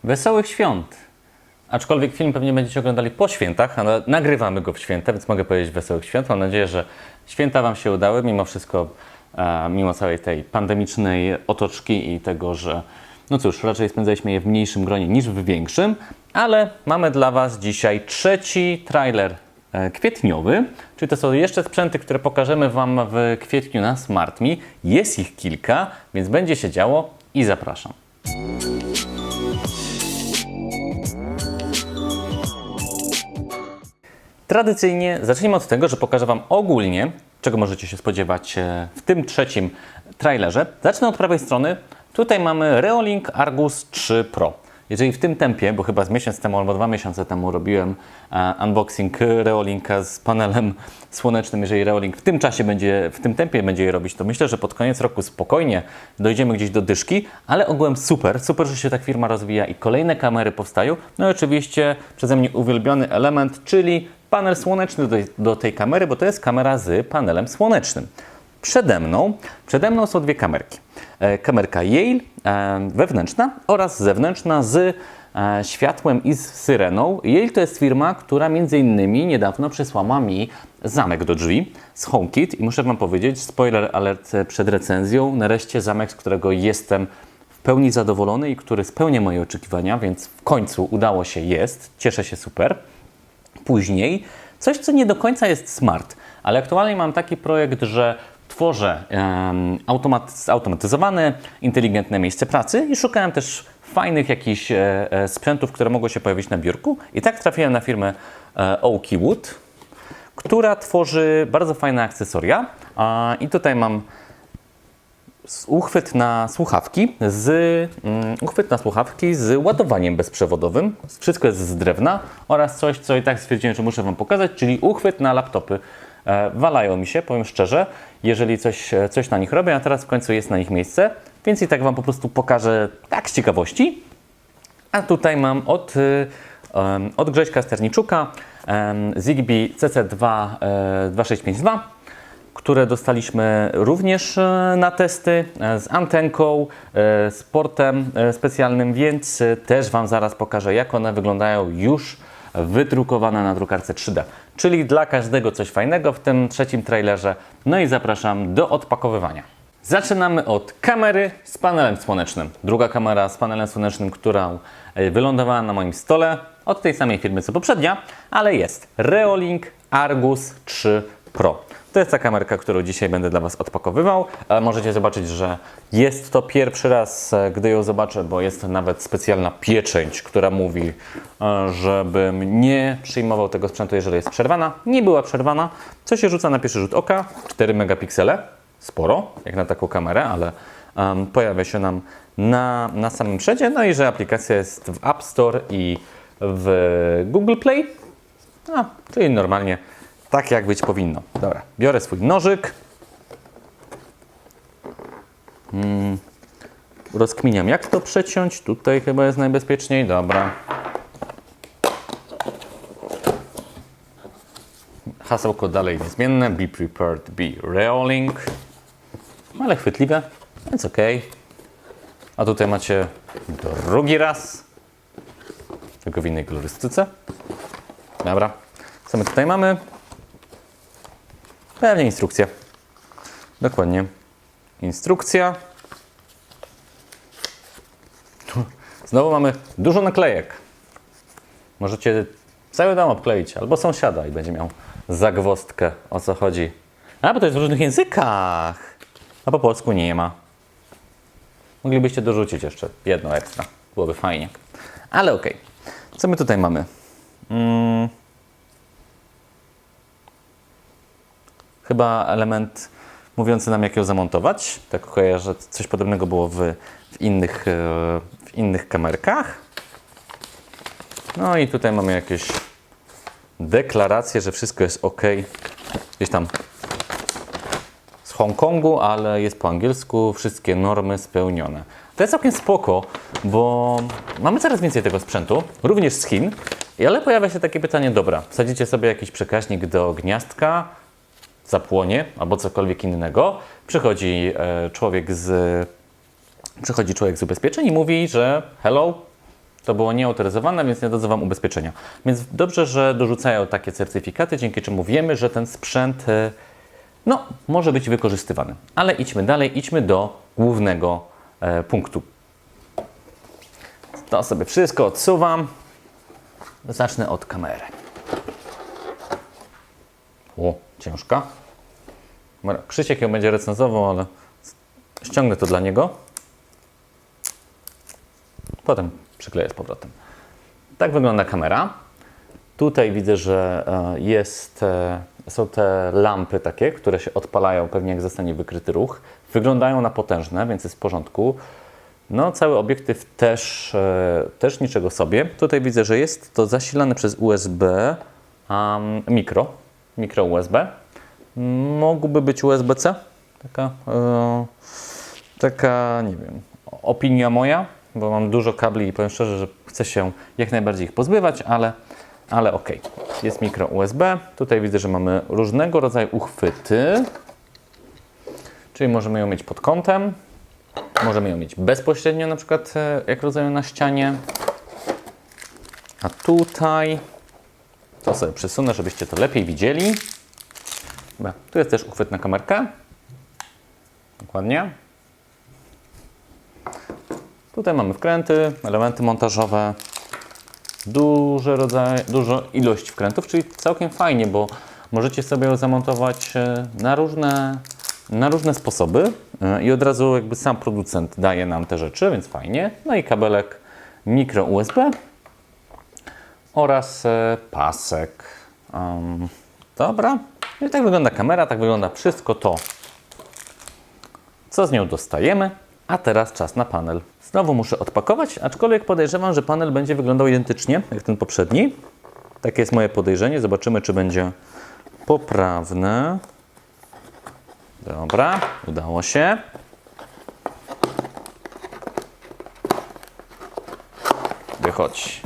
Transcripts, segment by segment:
Wesołych świąt! Aczkolwiek film pewnie będziecie oglądali po świętach, a nagrywamy go w święta, więc mogę powiedzieć wesołych świąt. Mam nadzieję, że święta Wam się udały, mimo wszystko, mimo całej tej pandemicznej otoczki i tego, że no cóż, raczej spędzaliśmy je w mniejszym gronie niż w większym, ale mamy dla Was dzisiaj trzeci trailer kwietniowy, czyli to są jeszcze sprzęty, które pokażemy Wam w kwietniu na SmartMe. Jest ich kilka, więc będzie się działo i zapraszam. Tradycyjnie zacznijmy od tego, że pokażę Wam ogólnie, czego możecie się spodziewać w tym trzecim trailerze. Zacznę od prawej strony. Tutaj mamy Reolink Argus 3 Pro. Jeżeli w tym tempie, bo chyba z miesiąc temu albo 2 miesiące temu robiłem unboxing Reolinka z panelem słonecznym, jeżeli Reolink w tym czasie w tym tempie będzie je robić, to myślę, że pod koniec roku spokojnie dojdziemy gdzieś do dyszki, ale ogółem super, że się tak firma rozwija i kolejne kamery powstają. No i oczywiście przeze mnie uwielbiony element, czyli panel słoneczny do tej kamery, bo to jest kamera z panelem słonecznym. Przede mną są dwie kamerki. Kamerka Yale wewnętrzna oraz zewnętrzna z światłem i z syreną. Yale to jest firma, która między innymi niedawno przysłała mi zamek do drzwi z HomeKit i muszę Wam powiedzieć, spoiler alert przed recenzją, nareszcie zamek, z którego jestem w pełni zadowolony i który spełnia moje oczekiwania, więc w końcu udało się, cieszę się super. Później coś, co nie do końca jest smart, ale aktualnie mam taki projekt, że tworzę zautomatyzowane, inteligentne miejsce pracy i szukałem też fajnych jakichś sprzętów, które mogły się pojawić na biurku. I tak trafiłem na firmę Oakywood, która tworzy bardzo fajne akcesoria. I tutaj mam uchwyt na słuchawki z ładowaniem bezprzewodowym. Wszystko jest z drewna oraz coś, co i tak stwierdziłem, że muszę Wam pokazać, czyli uchwyt na laptopy. Walają mi się, powiem szczerze, jeżeli coś na nich robię, a teraz w końcu jest na nich miejsce, więc i tak Wam po prostu pokażę tak z ciekawości. A tutaj mam od Grześka Sterniczuka Zigbee CC2 2652, które dostaliśmy również na testy z antenką, z portem specjalnym, więc też Wam zaraz pokażę, jak one wyglądają już wydrukowane na drukarce 3D. Czyli dla każdego coś fajnego w tym trzecim trailerze. No i zapraszam do odpakowywania. Zaczynamy od kamery z panelem słonecznym. Druga kamera z panelem słonecznym, która wylądowała na moim stole, od tej samej firmy co poprzednia, ale jest Reolink Argus 3 Pro. To jest ta kamerka, którą dzisiaj będę dla Was odpakowywał. Możecie zobaczyć, że jest to pierwszy raz, gdy ją zobaczę, bo jest nawet specjalna pieczęć, która mówi, żebym nie przyjmował tego sprzętu, jeżeli jest przerwana. Nie była przerwana, co się rzuca na pierwszy rzut oka. 4 megapiksele, sporo, jak na taką kamerę, ale pojawia się nam na samym przodzie. No i że aplikacja jest w App Store i w Google Play, czyli normalnie tak, jak być powinno. Dobra, biorę swój nożyk. Rozkminiam, jak to przeciąć. Tutaj chyba jest najbezpieczniej. Dobra. Hasełko dalej niezmienne. Be prepared, be Reolink. Ale chwytliwe, więc ok. A tutaj macie drugi raz. Tylko w innej kolorystyce. Dobra. Co my tutaj mamy? Pewnie instrukcja. Dokładnie. Instrukcja. Znowu mamy dużo naklejek. Możecie cały dom obkleić, albo sąsiada i będzie miał zagwozdkę, o co chodzi. Bo to jest w różnych językach. A po polsku nie ma. Moglibyście dorzucić jeszcze jedno ekstra. Byłoby fajnie. Ale okej. Co my tutaj mamy? Chyba element mówiący nam, jak ją zamontować. Tak kojarzę, że coś podobnego było w innych kamerkach. No i tutaj mamy jakieś deklaracje, że wszystko jest ok. Gdzieś tam z Hongkongu, ale jest po angielsku. Wszystkie normy spełnione. To jest całkiem spoko, bo mamy coraz więcej tego sprzętu, również z Chin. Ale pojawia się takie pytanie, dobra, wsadzicie sobie jakiś przekaźnik do gniazdka, zapłonie albo cokolwiek innego, przychodzi człowiek z ubezpieczeń i mówi, że hello, To było nieautoryzowane, więc nie dadzą Wam ubezpieczenia. Więc dobrze, że dorzucają takie certyfikaty, dzięki czemu wiemy, że ten sprzęt no, może być wykorzystywany. Ale idźmy dalej, idźmy do głównego punktu. To sobie wszystko odsuwam. Zacznę od kamery. O, ciężka. Krzysiek ją będzie recenzował, ale ściągnę to dla niego. Potem przykleję z powrotem. Tak wygląda kamera. Tutaj widzę, że są te lampy takie, które się odpalają pewnie jak zostanie wykryty ruch. Wyglądają na potężne, więc jest w porządku. No, cały obiektyw też niczego sobie. Tutaj widzę, że jest to zasilane przez USB mikro USB. Mógłby być USB-C. Taka, nie wiem, opinia moja, bo mam dużo kabli i powiem szczerze, że chcę się jak najbardziej ich pozbywać, ale ok. Jest mikro USB. Tutaj widzę, że mamy różnego rodzaju uchwyty. Czyli możemy ją mieć pod kątem. Możemy ją mieć bezpośrednio, na przykład jak rodzaju na ścianie. A tutaj to sobie przesunę, żebyście to lepiej widzieli. Dobra. Tu jest też uchwyt na kamerkę. Dokładnie. Tutaj mamy wkręty, elementy montażowe. Dużo ilość wkrętów, czyli całkiem fajnie, bo możecie sobie ją zamontować na różne sposoby i od razu jakby sam producent daje nam te rzeczy, więc fajnie. No i kabelek mikro USB oraz pasek. Dobra. I tak wygląda kamera, tak wygląda wszystko to, co z nią dostajemy. A teraz czas na panel. Znowu muszę odpakować, aczkolwiek podejrzewam, że panel będzie wyglądał identycznie jak ten poprzedni. Takie jest moje podejrzenie. Zobaczymy, czy będzie poprawne. Dobra, udało się. Wychodź.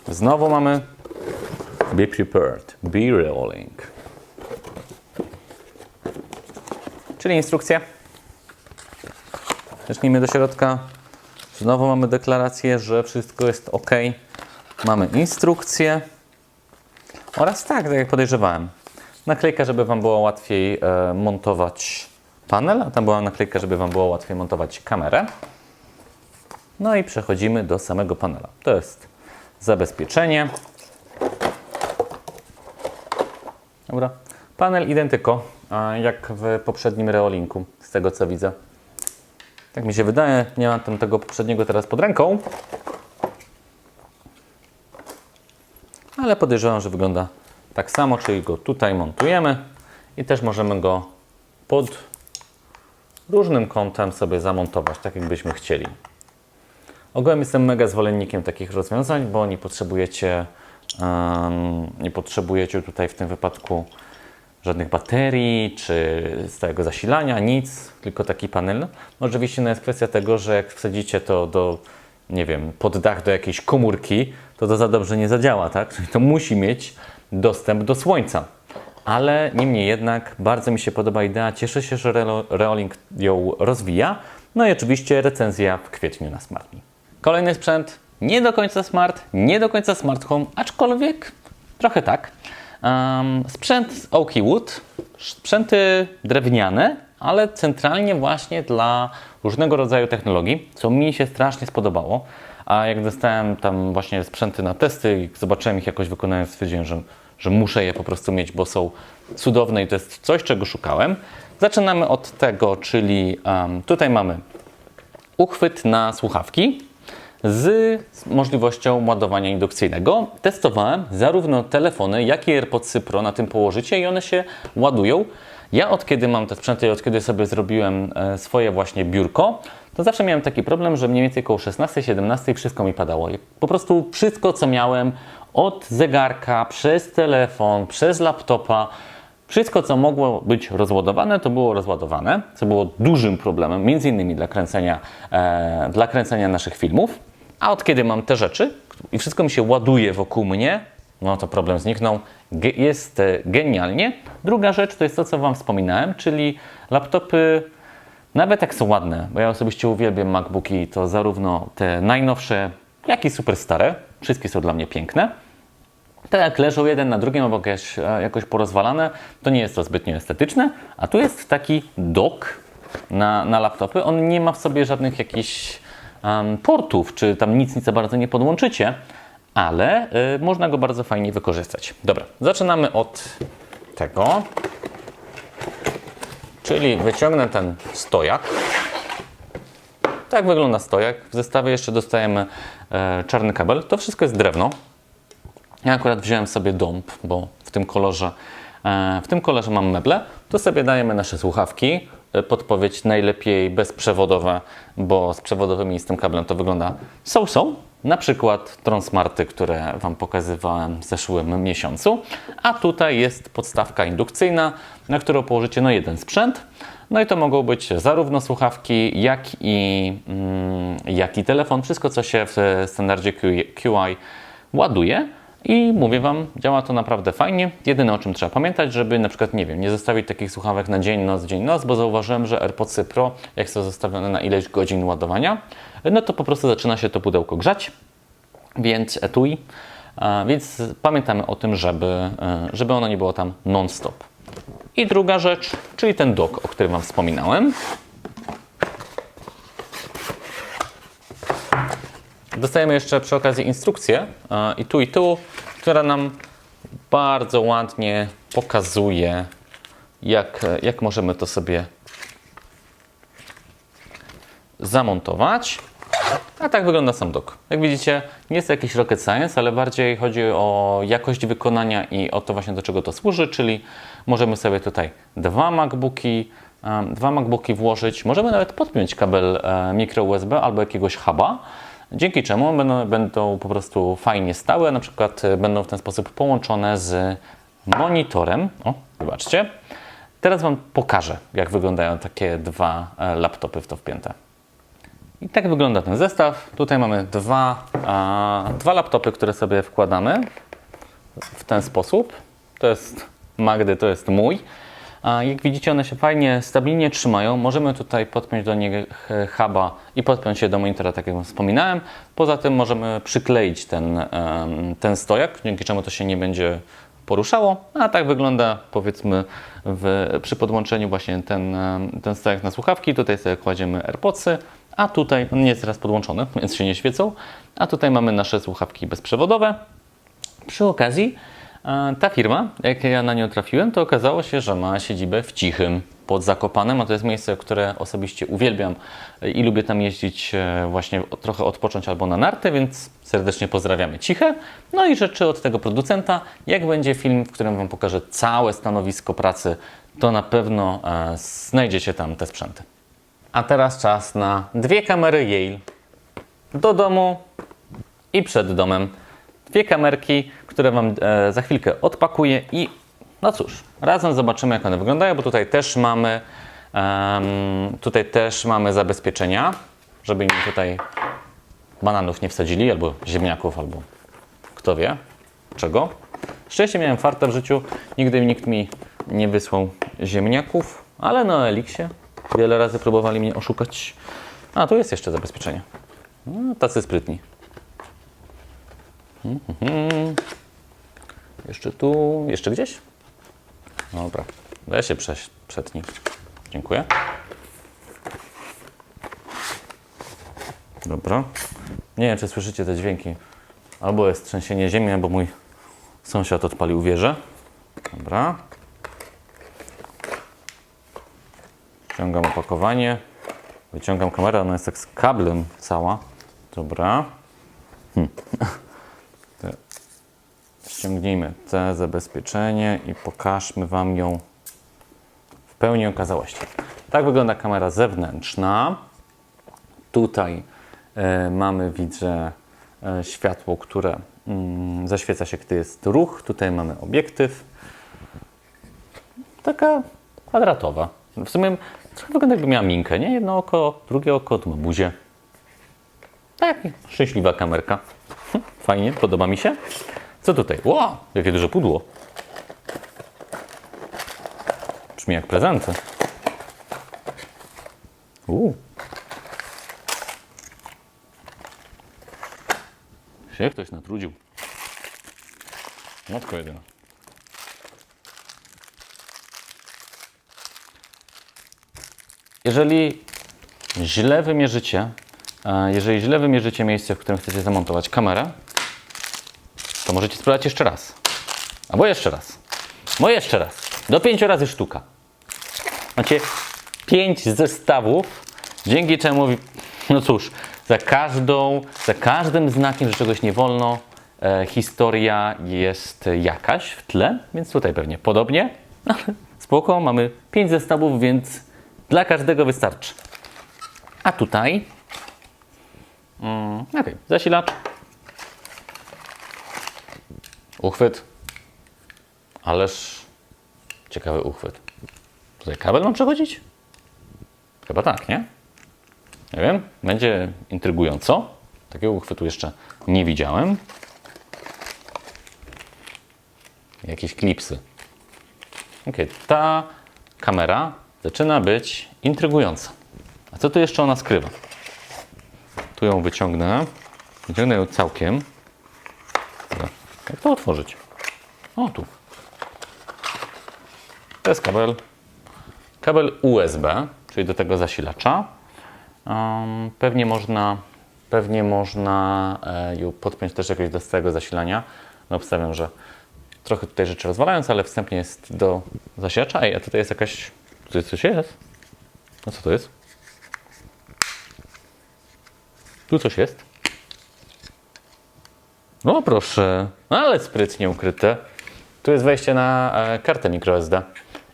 Znowu mamy be prepared, be rolling. Czyli instrukcja. Zacznijmy do środka. Znowu mamy deklarację, że wszystko jest ok. Mamy instrukcję. Oraz tak jak podejrzewałem. Naklejka, żeby Wam było łatwiej montować panel, a tam była naklejka, żeby Wam było łatwiej montować kamerę. No i przechodzimy do samego panela. To jest zabezpieczenie. Dobra. Panel identyko, jak w poprzednim Reolinku, z tego co widzę. Tak mi się wydaje, nie mam tam tego poprzedniego teraz pod ręką. Ale podejrzewam, że wygląda tak samo, czyli go tutaj montujemy i też możemy go pod różnym kątem sobie zamontować, tak jakbyśmy chcieli. Ogółem jestem mega zwolennikiem takich rozwiązań, bo nie potrzebujecie tutaj w tym wypadku żadnych baterii czy stałego zasilania, nic, tylko taki panel. Oczywiście jest kwestia tego, że jak wsadzicie to nie wiem, pod dach do jakiejś komórki, to za dobrze nie zadziała, tak? Czyli to musi mieć dostęp do słońca. Ale niemniej jednak bardzo mi się podoba idea, cieszę się, że Reolink ją rozwija. No i oczywiście recenzja w kwietniu na Smart Me. Kolejny sprzęt, nie do końca smart, nie do końca smart home, aczkolwiek trochę tak. Sprzęt z Oaky Wood, sprzęty drewniane, ale centralnie właśnie dla różnego rodzaju technologii, co mi się strasznie spodobało. A jak dostałem tam właśnie sprzęty na testy i zobaczyłem ich jakoś wykonałem, stwierdziłem, że muszę je po prostu mieć, bo są cudowne i to jest coś, czego szukałem. Zaczynamy od tego, czyli tutaj mamy uchwyt na słuchawki z możliwością ładowania indukcyjnego. Testowałem zarówno telefony, jak i AirPodsy Pro, na tym położycie i one się ładują. Ja od kiedy mam te sprzęty i od kiedy sobie zrobiłem swoje właśnie biurko, to zawsze miałem taki problem, że mniej więcej około 16-17 wszystko mi padało. Po prostu wszystko, co miałem, od zegarka, przez telefon, przez laptopa, wszystko, co mogło być rozładowane, to było rozładowane, co było dużym problemem, między innymi dla kręcenia naszych filmów. A od kiedy mam te rzeczy i wszystko mi się ładuje wokół mnie, no to problem zniknął. Jest genialnie. Druga rzecz to jest to, co Wam wspominałem, czyli laptopy Nawet jak są ładne, bo ja osobiście uwielbiam MacBooki, to zarówno te najnowsze, jak i super stare. Wszystkie są dla mnie piękne. Tak jak leżą jeden na drugim albo jakoś porozwalane, to nie jest to zbytnio estetyczne. A tu jest taki dock na laptopy. On nie ma w sobie żadnych jakichś portów, czy tam nic za bardzo nie podłączycie, ale można go bardzo fajnie wykorzystać. Dobra, zaczynamy od tego, czyli wyciągnę ten stojak. Tak wygląda stojak. W zestawie jeszcze dostajemy czarny kabel. To wszystko jest drewno. Ja akurat wziąłem sobie dąb, bo w tym kolorze mam meble. Tu sobie dajemy nasze słuchawki. Podpowiedź najlepiej bezprzewodowe, bo z przewodowymi i z tym kablem to wygląda so-so. Na przykład Tronsmarty, które Wam pokazywałem w zeszłym miesiącu. A tutaj jest podstawka indukcyjna, na którą położycie jeden sprzęt. No i to mogą być zarówno słuchawki, jak i telefon. Wszystko, co się w standardzie QI ładuje. I mówię Wam, działa to naprawdę fajnie. Jedyne, o czym trzeba pamiętać, żeby na przykład, nie zostawić takich słuchawek na dzień, noc, bo zauważyłem, że AirPodsy Pro, jak są zostawione na ileś godzin ładowania, no to po prostu zaczyna się to pudełko grzać, więc etui. Więc pamiętamy o tym, żeby ono nie było tam non-stop. I druga rzecz, czyli ten dock, o którym Wam wspominałem. Dostajemy jeszcze przy okazji instrukcję i tu, która nam bardzo ładnie pokazuje, jak możemy to sobie zamontować. A tak wygląda sam dock. Jak widzicie, nie jest to jakiś rocket science, ale bardziej chodzi o jakość wykonania i o to właśnie, do czego to służy, czyli możemy sobie tutaj dwa MacBooki włożyć. Możemy nawet podpiąć kabel mikro USB albo jakiegoś huba, dzięki czemu będą po prostu fajnie stałe, na przykład będą w ten sposób połączone z monitorem. O, zobaczcie. Teraz Wam pokażę, jak wyglądają takie dwa laptopy w to wpięte. I tak wygląda ten zestaw. Tutaj mamy dwa laptopy, które sobie wkładamy w ten sposób. To jest Magdy, to jest mój. Jak widzicie, one się fajnie, stabilnie trzymają. Możemy tutaj podpiąć do niego huba i podpiąć się do monitora, tak jak wspominałem. Poza tym możemy przykleić ten stojak, dzięki czemu to się nie będzie poruszało. A tak wygląda, powiedzmy, przy podłączeniu właśnie ten stojak na słuchawki. Tutaj sobie kładziemy AirPodsy, a tutaj, on nie jest teraz podłączony, więc się nie świecą. A tutaj mamy nasze słuchawki bezprzewodowe. Przy okazji ta firma, jak ja na nią trafiłem, to okazało się, że ma siedzibę w Cichym pod Zakopanem, a to jest miejsce, które osobiście uwielbiam i lubię tam jeździć właśnie trochę odpocząć albo na narty, więc serdecznie pozdrawiamy Ciche. No i rzeczy od tego producenta. Jak będzie film, w którym Wam pokażę całe stanowisko pracy, to na pewno znajdziecie tam te sprzęty. A teraz czas na dwie kamery Yale do domu i przed domem. Dwie kamerki, które Wam za chwilkę odpakuję i no cóż, razem zobaczymy, jak one wyglądają, bo tutaj też mamy zabezpieczenia, żeby im tutaj bananów nie wsadzili, albo ziemniaków, albo kto wie czego. Szczęście miałem farta w życiu, nigdy nikt mi nie wysłał ziemniaków, ale na Elixie wiele razy próbowali mnie oszukać. A, tu jest jeszcze zabezpieczenie. No, tacy sprytni. Jeszcze tu, jeszcze gdzieś? Dobra, weź się przetnij. Dziękuję. Dobra. Nie wiem, czy słyszycie te dźwięki. Albo jest trzęsienie ziemi, albo mój sąsiad odpalił wieżę. Dobra. Wyciągam opakowanie. Wyciągam kamerę, ona jest tak z kablem cała. Dobra. Ściągnijmy te zabezpieczenie i pokażmy Wam ją w pełni okazałości. Tak wygląda kamera zewnętrzna. Tutaj mamy, widzę, światło, które zaświeca się, gdy jest ruch. Tutaj mamy obiektyw. Taka kwadratowa. W sumie trochę wygląda, jakby miała minkę, nie? Jedno oko, drugie oko, tu ma buzię. Tak, szczęśliwa kamerka. Fajnie, podoba mi się. Co tutaj? Wow, jakie duże pudło. Brzmi jak prezenty. Się ktoś natrudził. Matko jedyna. Jeżeli źle wymierzycie miejsce, w którym chcecie zamontować kamerę, to możecie spróbować jeszcze raz. Albo jeszcze raz. Bo jeszcze raz. Do 5 razy sztuka. Macie 5 zestawów, dzięki czemu, no cóż, za każdym znakiem, że czegoś nie wolno, historia jest jakaś w tle, więc tutaj pewnie podobnie. Ale spoko, mamy 5 zestawów, więc dla każdego wystarczy. A tutaj zasilacz, uchwyt, ależ ciekawy uchwyt. Tutaj kabel mam przechodzić? Chyba tak, nie? Nie wiem, będzie intrygująco. Takiego uchwytu jeszcze nie widziałem. Jakieś klipsy. Ok, ta kamera zaczyna być intrygująca. A co tu jeszcze ona skrywa? Tu ją wyciągnę. Wyciągnę ją całkiem. Jak to otworzyć? O, tu. To jest kabel. Kabel USB, czyli do tego zasilacza. Pewnie można ją podpiąć też jakoś do stałego zasilania. No obstawiam, że trochę tutaj rzeczy rozwalając, ale wstępnie jest do zasilacza. Ej, a tutaj jest jakaś... Tutaj coś jest? No co to jest? Tu coś jest? No proszę, ale sprytnie ukryte. Tu jest wejście na kartę microSD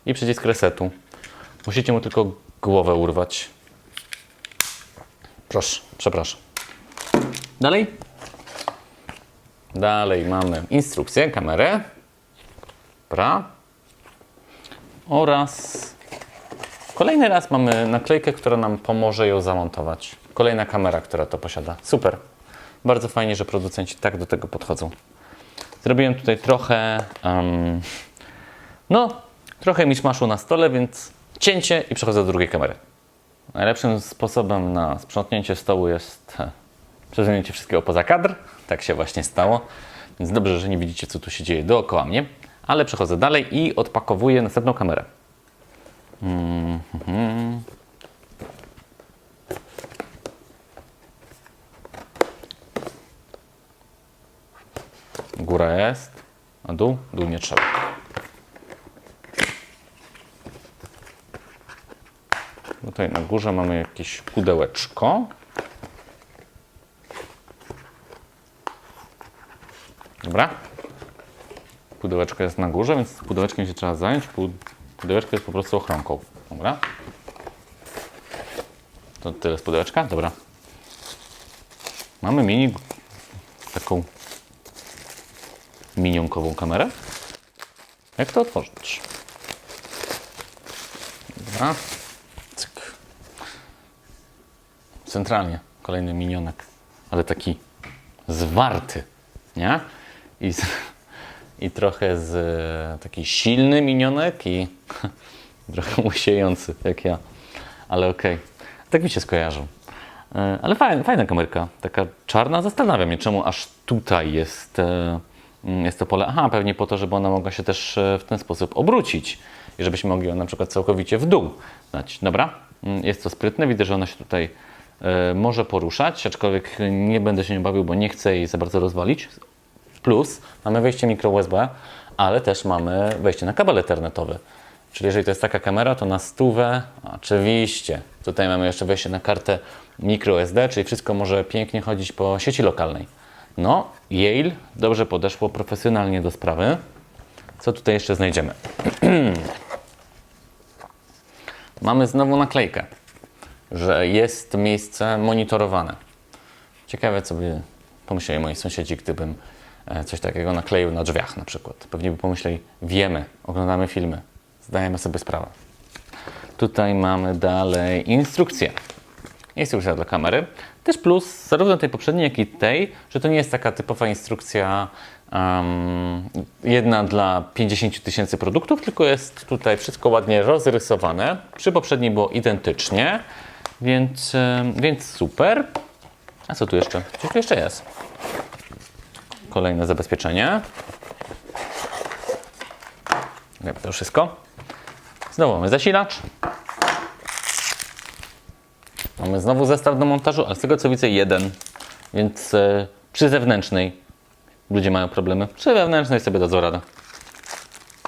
i przycisk resetu. Musicie mu tylko głowę urwać. Proszę, przepraszam. Dalej? Dalej mamy instrukcję, kamerę. Dobra. Oraz kolejny raz mamy naklejkę, która nam pomoże ją zamontować. Kolejna kamera, która to posiada. Super. Bardzo fajnie, że producenci tak do tego podchodzą. Zrobiłem tutaj trochę trochę miszmaszu na stole, więc cięcie i przechodzę do drugiej kamery. Najlepszym sposobem na sprzątnięcie stołu jest przesunięcie wszystkiego poza kadr. Tak się właśnie stało. Więc dobrze, że nie widzicie, co tu się dzieje dookoła mnie. Ale przechodzę dalej i odpakowuję następną kamerę. Góra jest, a dół? Dół nie trzeba. Tutaj na górze mamy jakieś pudełeczko. Dobra. Pudełeczko jest na górze, więc pudełeczkiem się trzeba zająć. Pudełeczko jest po prostu ochronką. Dobra. To tyle z pudełeczka? Dobra. Mamy taką minionkową kamerę. Jak to otworzyć? Dobra. Cyk. Centralnie kolejny minionek, ale taki zwarty, nie? I trochę taki silny minionek i trochę łysiejący, jak ja. Ale okej. Tak mi się skojarzył. Ale fajna kamerka. Taka czarna. Zastanawiam się, czemu aż tutaj jest to pole. Aha, pewnie po to, żeby ona mogła się też w ten sposób obrócić. I żebyśmy mogli ją na przykład całkowicie w dół dać. Dobra. Jest to sprytne. Widzę, że ona się tutaj może poruszać, aczkolwiek nie będę się nią bawił, bo nie chcę jej za bardzo rozwalić. Plus mamy wejście micro USB, ale też mamy wejście na kabel ethernetowy. Czyli jeżeli to jest taka kamera, to na stówę, oczywiście, tutaj mamy jeszcze wejście na kartę micro SD, czyli wszystko może pięknie chodzić po sieci lokalnej. No, Yale dobrze podeszło profesjonalnie do sprawy. Co tutaj jeszcze znajdziemy? Mamy znowu naklejkę, że jest miejsce monitorowane. Ciekawe, co by pomyśleli moi sąsiedzi, gdybym coś takiego nakleił na drzwiach na przykład. Pewnie by pomyśleli, wiemy, oglądamy filmy, zdajemy sobie sprawę. Tutaj mamy dalej instrukcję. Instrukcja dla kamery. Też plus zarówno tej poprzedniej, jak i tej, że to nie jest taka typowa instrukcja jedna dla 50 000 produktów, tylko jest tutaj wszystko ładnie rozrysowane. Przy poprzedniej było identycznie. Więc super. A co tu jeszcze? Coś tu jeszcze jest. Kolejne zabezpieczenie. To wszystko. Znowu mamy zasilacz. Mamy znowu zestaw do montażu, ale z tego co widzę jeden. Więc przy zewnętrznej ludzie mają problemy. Przy wewnętrznej sobie dadzą radę.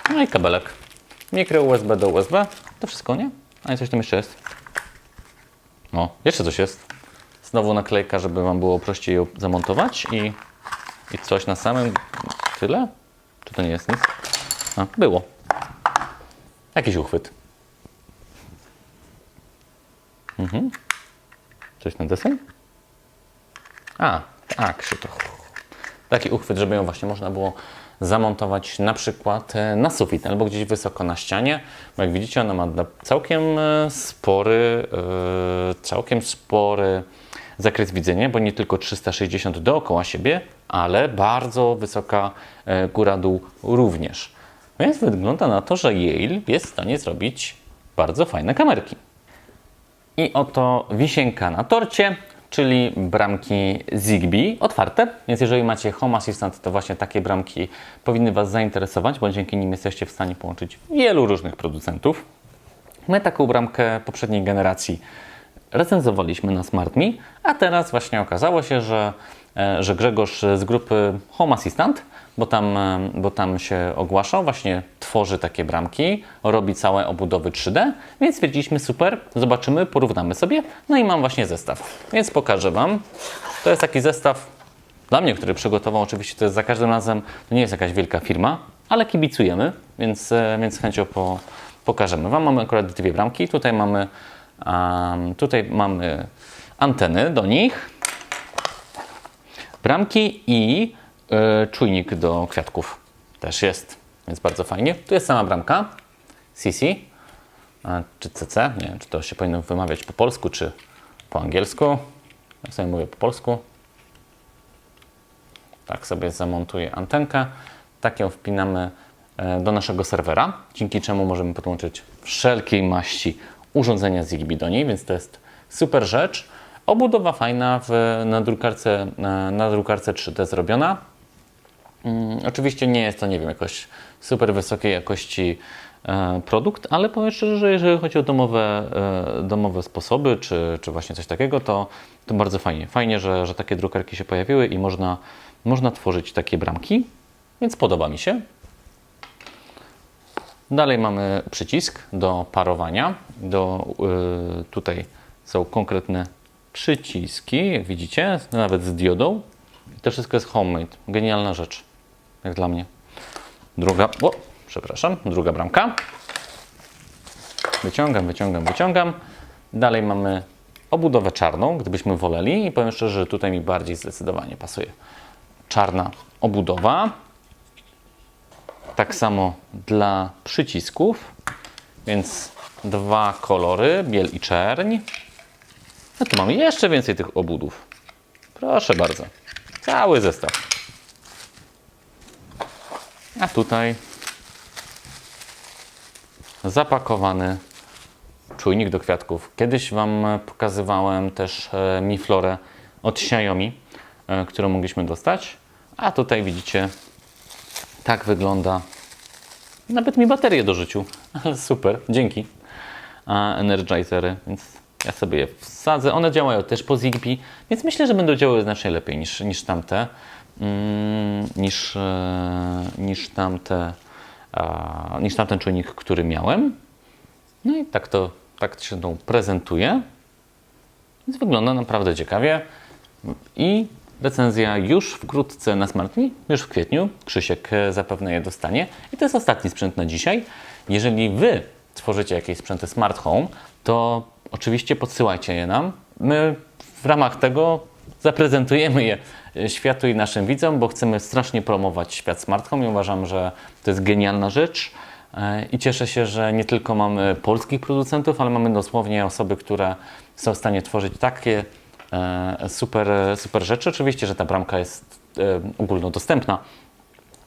No i kabelek. Mikro USB do USB. To wszystko, nie? A i coś tam jeszcze jest. O, jeszcze coś jest. Znowu naklejka, żeby Wam było prościej ją zamontować i coś na samym tyle? Czy to nie jest nic? A, było. Jakiś uchwyt. Coś na deseń? A, tak się to... Taki uchwyt, żeby ją właśnie można było zamontować na przykład na sufit albo gdzieś wysoko na ścianie. Bo jak widzicie, ona ma całkiem spory zakres widzenia, bo nie tylko 360 dookoła siebie, ale bardzo wysoka góra-dół również. Więc wygląda na to, że Yale jest w stanie zrobić bardzo fajne kamerki. I oto wisienka na torcie, czyli bramki Zigbee otwarte. Więc jeżeli macie Home Assistant, to właśnie takie bramki powinny Was zainteresować, bo dzięki nim jesteście w stanie połączyć wielu różnych producentów. My taką bramkę poprzedniej generacji recenzowaliśmy na SmartMe, a teraz właśnie okazało się, że Grzegorz z grupy Home Assistant, bo tam się ogłaszał, właśnie tworzy takie bramki, robi całe obudowy 3D, więc stwierdziliśmy super, zobaczymy, porównamy sobie, no i mam właśnie zestaw, więc pokażę Wam. To jest taki zestaw dla mnie, który przygotował, oczywiście to jest za każdym razem, to nie jest jakaś wielka firma, ale kibicujemy, więc z chęcią pokażemy Wam. Mamy akurat dwie bramki, tutaj mamy anteny do nich, bramki i czujnik do kwiatków też jest, więc bardzo fajnie. Tu jest sama bramka CC czy CC, nie wiem, czy to się powinno wymawiać po polsku, czy po angielsku. Ja sobie mówię po polsku. Tak sobie zamontuję antenkę. Tak ją wpinamy do naszego serwera, dzięki czemu możemy podłączyć wszelkiej maści urządzenia Zigbee do niej, więc to jest super rzecz. Obudowa fajna na drukarce 3D zrobiona. Oczywiście nie jest to, nie wiem, jakoś super wysokiej jakości produkt, ale powiem szczerze, że jeżeli chodzi o domowe sposoby, czy właśnie coś takiego, to bardzo fajnie. Fajnie, że takie drukarki się pojawiły i można tworzyć takie bramki, więc podoba mi się. Dalej mamy przycisk do parowania. Tutaj są konkretne przyciski, jak widzicie, nawet z diodą. To wszystko jest homemade. Genialna rzecz, jak dla mnie. Druga bramka. Wyciągam. Dalej mamy obudowę czarną, gdybyśmy woleli. I powiem szczerze, że tutaj mi bardziej zdecydowanie pasuje. Czarna obudowa. Tak samo dla przycisków. Więc dwa kolory, biel i czerń. No tu mamy jeszcze więcej tych obudów. Proszę bardzo. Cały zestaw. A tutaj zapakowany czujnik do kwiatków. Kiedyś Wam pokazywałem też Mi Florę od Xiaomi, którą mogliśmy dostać. A tutaj widzicie, tak wygląda. Nawet mi baterię dorzucił. Ale super, dzięki. Energizery, więc ja sobie je wsadzę. One działają też po Zigbee, więc myślę, że będą działały znacznie lepiej niż tamte. Niż tamten czujnik, który miałem. No i tak się to prezentuje. Więc wygląda naprawdę ciekawie. I recenzja już wkrótce na SmartMe, już w kwietniu. Krzysiek zapewne je dostanie. I to jest ostatni sprzęt na dzisiaj. Jeżeli Wy tworzycie jakieś sprzęty Smart Home, to oczywiście podsyłajcie je nam. My w ramach tego zaprezentujemy je światu i naszym widzom, bo chcemy strasznie promować świat Smart Home i uważam, że to jest genialna rzecz. I cieszę się, że nie tylko mamy polskich producentów, ale mamy dosłownie osoby, które są w stanie tworzyć takie super rzeczy. Oczywiście, że ta bramka jest ogólnodostępna.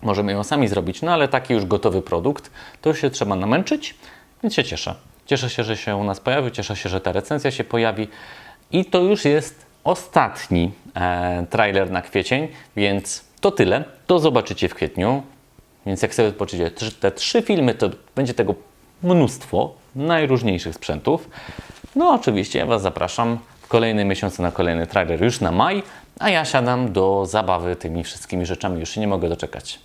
Możemy ją sami zrobić, no ale taki już gotowy produkt, to już się trzeba namęczyć, więc się cieszę. Cieszę się, że się u nas pojawił, cieszę się, że ta recenzja się pojawi i to już jest ostatni trailer na kwiecień, więc to tyle. To zobaczycie w kwietniu. Więc jak sobie odpoczycie te 3 filmy, to będzie tego mnóstwo najróżniejszych sprzętów. No oczywiście ja Was zapraszam w kolejnym miesiącu na kolejny trailer już na maj, a ja siadam do zabawy tymi wszystkimi rzeczami. Już się nie mogę doczekać.